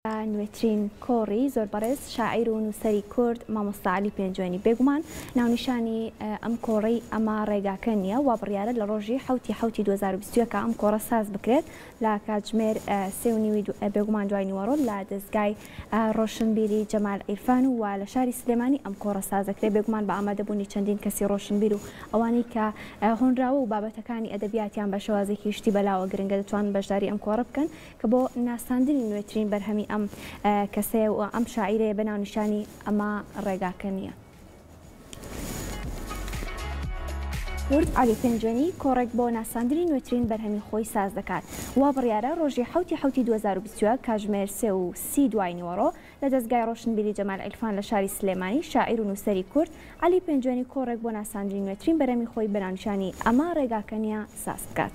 نوێترین کۆڕی زۆر بەڕێز شاعیر و نووسەری کورد مامۆستا عەلی پێنجوێنی بێگومان ناونیشانی ئەم کۆڕەی ئەمە ڕێگاکە نییە و بڕیارە لە ڕۆژی 7 2021 کە ئەم کۆڕە ساز بکرێت لە کاتژمێر 3:30 بێگومان دوای نیوەڕۆ لە دەستگای ڕۆشنبیری جەمال عیرفان و لە شاری سلێمانی ئەم کۆڕە ساز دەکرێت بێگومان بە ئامادەبوونی چەندین کەسی ڕۆشنبیر و ئەوانی کە هۆنراوە و بابەتەکانی ئەدەبیاتیان بە شێوازێکی شتی بەلاوە گرنگە دەتوانن بەشداری ئەم کۆڕە بکەن کە بۆ ناساندنی نوێترین بەرهەمی ئەم کەسەیە و ئەم شاعیرەیە بە ناونیشانی ئەمە ڕێگاکە نییە. کورد عەلی پێنجوێنی کۆڕێک بۆ ناساندنی نوێترین بەرهەمی خۆی ساز دەکات. وا بڕیارە ڕۆژی 7 2021 کاتژمێر 3:30 دوای نیوەڕۆ لە دەستگای ڕۆشنبیری جەمال عیرفان لە شاری سلێمانی شاعیر و نووسەری کورد عەلی پێنجوێنی کۆڕێک بۆ ناساندنی نوێترین بەرهەمی خۆی بە ناونیشانی ئەمە ڕێگاکە نییە ساز بکات.